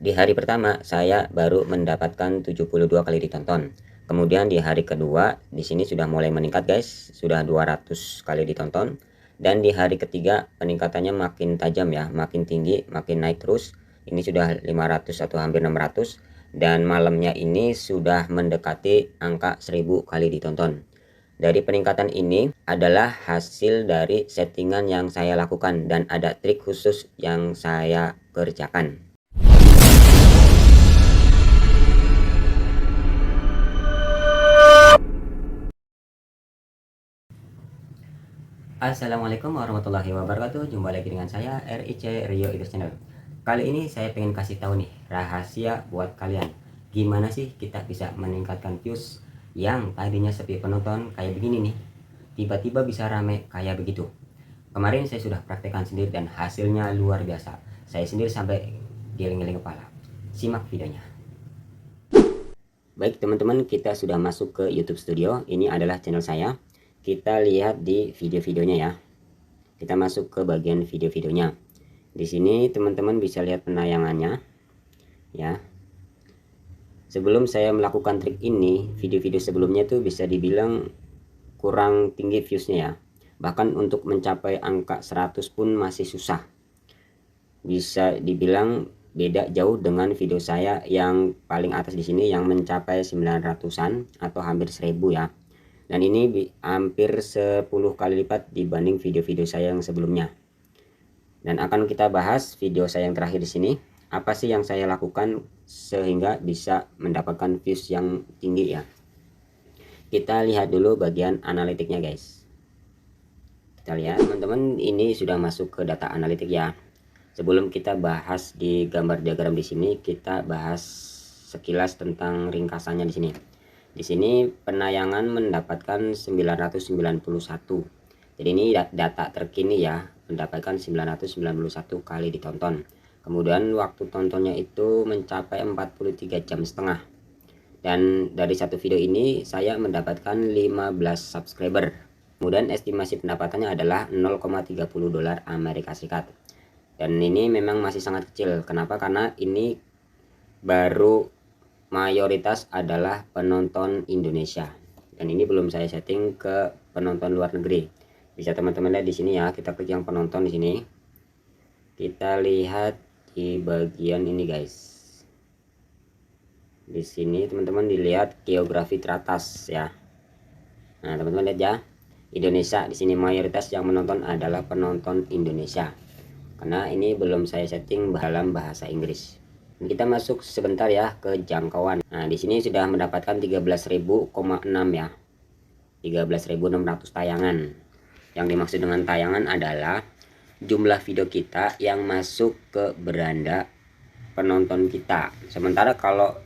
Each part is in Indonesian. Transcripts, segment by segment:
Di hari pertama saya baru mendapatkan 72 kali ditonton. Kemudian di hari kedua di sini sudah mulai meningkat guys, sudah 200 kali ditonton. Dan di hari ketiga peningkatannya makin tajam ya, makin tinggi, makin naik terus. Ini sudah 500 atau hampir 600, dan malamnya ini sudah mendekati angka 1000 kali ditonton. Dari peningkatan ini adalah hasil dari settingan yang saya lakukan dan ada trik khusus yang saya kerjakan. Assalamualaikum warahmatullahi wabarakatuh. Jumpa lagi dengan saya RIC Rio Idris Channel. Kali ini saya pengen kasih tahu nih rahasia buat kalian. Gimana sih kita bisa meningkatkan views yang tadinya sepi penonton kayak begini nih, tiba-tiba bisa rame kayak begitu. Kemarin saya sudah praktekkan sendiri dan hasilnya luar biasa. Saya sendiri sampai geleng-geleng kepala. Simak videonya. Baik teman-teman, kita sudah masuk ke YouTube Studio. Ini adalah channel saya. Kita lihat di video-videonya ya. Kita masuk ke bagian video-videonya. Di sini teman-teman bisa lihat penayangannya ya. Sebelum saya melakukan trik ini, video-video sebelumnya tuh bisa dibilang kurang tinggi viewsnya ya. Bahkan untuk mencapai angka 100 pun masih susah. Bisa dibilang beda jauh dengan video saya yang paling atas di sini yang mencapai 900-an atau hampir 1000 ya. Dan ini hampir 10 kali lipat dibanding video-video saya yang sebelumnya. Dan akan kita bahas video saya yang terakhir di sini, apa sih yang saya lakukan sehingga bisa mendapatkan views yang tinggi ya. Kita lihat dulu bagian analitiknya guys. Kita lihat teman-teman, ini sudah masuk ke data analitik ya. Sebelum kita bahas di gambar diagram di sini, kita bahas sekilas tentang ringkasannya di sini. Di sini penayangan mendapatkan 991. Jadi ini data terkini ya, mendapatkan 991 kali ditonton. Kemudian waktu tontonnya itu mencapai 43 jam setengah. Dan dari satu video ini saya mendapatkan 15 subscriber. Kemudian estimasi pendapatannya adalah 0,30 dolar Amerika Serikat. Dan ini memang masih sangat kecil. Kenapa? Karena ini baru mayoritas adalah penonton Indonesia. Dan ini belum saya setting ke penonton luar negeri. Bisa teman-teman lihat di sini ya, kita klik yang penonton di sini. Kita lihat di bagian ini guys. Di sini teman-teman dilihat geografi teratas ya. Nah, teman-teman lihat ya. Indonesia di sini mayoritas yang menonton adalah penonton Indonesia. Karena ini belum saya setting dalam bahasa Inggris. Kita masuk sebentar ya ke jangkauan. Nah, di sini sudah mendapatkan 13.000,6 ya. 13.600 tayangan. Yang dimaksud dengan tayangan adalah jumlah video kita yang masuk ke beranda penonton kita. Sementara kalau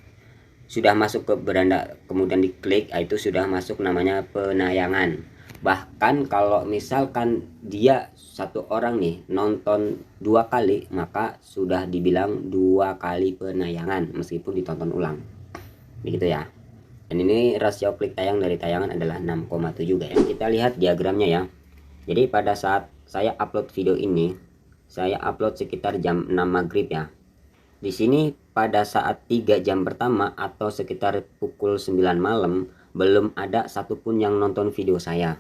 sudah masuk ke beranda kemudian diklik, itu sudah masuk namanya penayangan. Bahkan kalau misalkan dia satu orang nih nonton 2 kali, maka sudah dibilang 2 kali penayangan meskipun ditonton ulang. Begitu ya. Dan ini rasio klik tayang dari tayangan adalah 6,7 guys. Kita lihat diagramnya ya. Jadi pada saat saya upload video ini, saya upload sekitar jam 6 maghrib ya. Di sini pada saat 3 jam pertama atau sekitar pukul 9 malam belum ada satupun yang nonton video saya.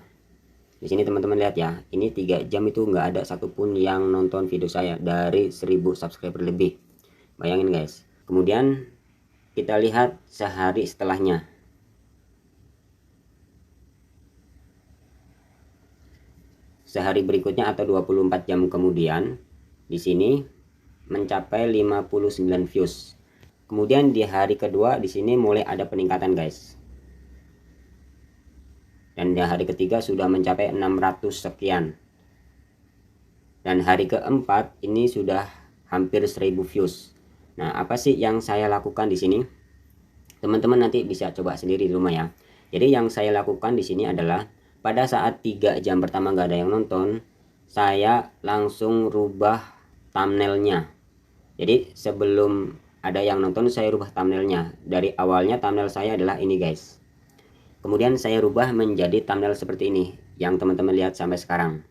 Di sini teman-teman lihat ya, ini 3 jam itu nggak ada satupun yang nonton video saya dari 1000 subscriber lebih. Bayangin guys. Kemudian kita lihat sehari setelahnya. Sehari berikutnya atau 24 jam kemudian, di sini mencapai 59 views. Kemudian di hari kedua di sini mulai ada peningkatan guys. Dan di hari ketiga sudah mencapai 600 sekian. Dan hari keempat ini sudah hampir 1000 views. Nah, apa sih yang saya lakukan di sini? Teman-teman nanti bisa coba sendiri di rumah ya. Jadi yang saya lakukan di sini adalah pada saat 3 jam pertama nggak ada yang nonton, saya langsung rubah thumbnailnya. Jadi sebelum ada yang nonton saya rubah thumbnailnya. Dari awalnya thumbnail saya adalah ini guys. Kemudian saya rubah menjadi thumbnail seperti ini yang teman-teman lihat sampai sekarang.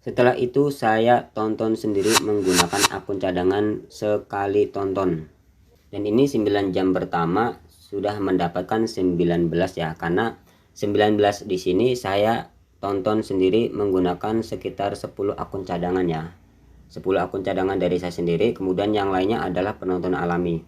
Setelah itu saya tonton sendiri menggunakan akun cadangan sekali tonton. Dan ini 9 jam pertama sudah mendapatkan 19 ya, karena 19 di sini saya tonton sendiri menggunakan sekitar 10 akun cadangan ya. 10 akun cadangan dari saya sendiri, kemudian yang lainnya adalah penonton alami.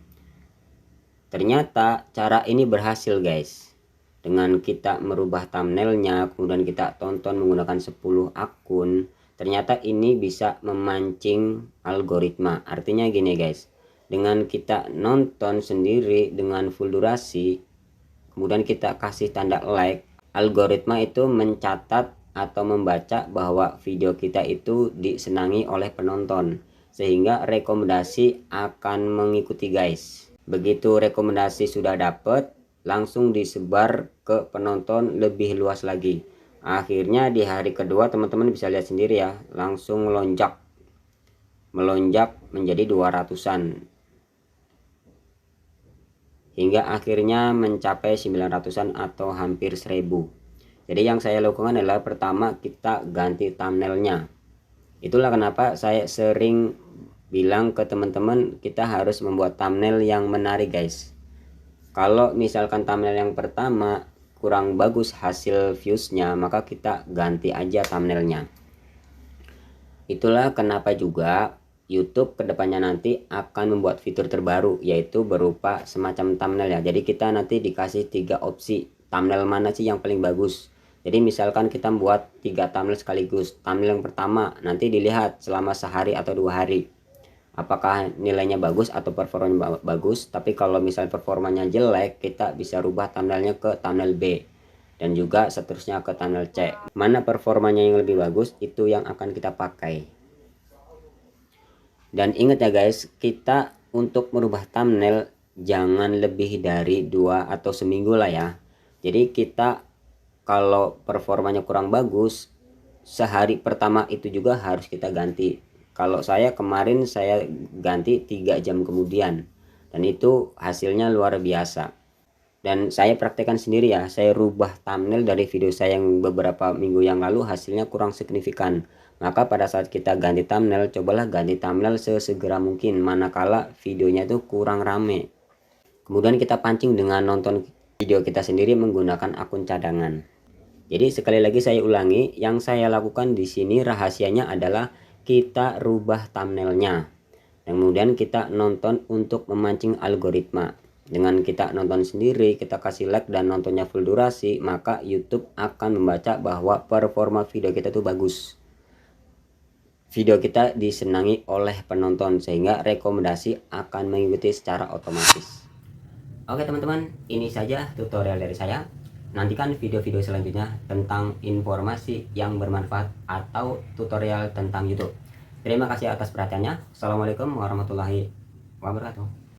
Ternyata cara ini berhasil guys. Dengan kita merubah thumbnailnya, kemudian kita tonton menggunakan 10 akun, ternyata ini bisa memancing algoritma. Artinya gini guys, dengan kita nonton sendiri dengan full durasi, kemudian kita kasih tanda like, algoritma itu mencatat atau membaca bahwa video kita itu disenangi oleh penonton, sehingga rekomendasi akan mengikuti guys. Begitu rekomendasi sudah dapat, langsung disebar ke penonton lebih luas lagi. Akhirnya di hari kedua teman-teman bisa lihat sendiri ya, langsung melonjak menjadi 200-an, hingga akhirnya mencapai 900-an atau hampir 1000. Jadi yang saya lakukan adalah pertama kita ganti thumbnailnya. Itulah kenapa saya sering bilang ke teman-teman, kita harus membuat thumbnail yang menarik guys. Kalau misalkan thumbnail yang pertama kurang bagus hasil viewsnya, maka kita ganti aja thumbnailnya. Itulah kenapa juga YouTube kedepannya nanti akan membuat fitur terbaru, yaitu berupa semacam thumbnail ya. Jadi kita nanti dikasih 3 opsi thumbnail mana sih yang paling bagus. Jadi misalkan kita buat 3 thumbnail sekaligus. Thumbnail yang pertama nanti dilihat selama sehari atau 2 hari apakah nilainya bagus atau performanya bagus. Tapi kalau misalnya performanya jelek, kita bisa rubah thumbnailnya ke thumbnail B, dan juga seterusnya ke thumbnail C. Mana performanya yang lebih bagus, itu yang akan kita pakai. Dan ingat ya guys, kita untuk merubah thumbnail jangan lebih dari 2 atau seminggu lah ya. Jadi kita kalau performanya kurang bagus, sehari pertama itu juga harus kita ganti. Kalau saya kemarin saya ganti 3 jam kemudian, dan itu hasilnya luar biasa. Dan saya praktekkan sendiri ya, saya rubah thumbnail dari video saya yang beberapa minggu yang lalu, hasilnya kurang signifikan. Maka pada saat kita ganti thumbnail, cobalah ganti thumbnail sesegera mungkin manakala videonya itu kurang rame. Kemudian kita pancing dengan nonton video kita sendiri menggunakan akun cadangan. Jadi sekali lagi saya ulangi, yang saya lakukan di sini rahasianya adalah kita rubah thumbnailnya. Kemudian kita nonton untuk memancing algoritma. Dengan kita nonton sendiri, kita kasih like dan nontonnya full durasi, maka YouTube akan membaca bahwa performa video kita itu bagus. Video kita disenangi oleh penonton, sehingga rekomendasi akan mengikuti secara otomatis. Oke teman-teman, ini saja tutorial dari saya. Nantikan video-video selanjutnya tentang informasi yang bermanfaat atau tutorial tentang YouTube. Terima kasih atas perhatiannya. Assalamualaikum warahmatullahi wabarakatuh.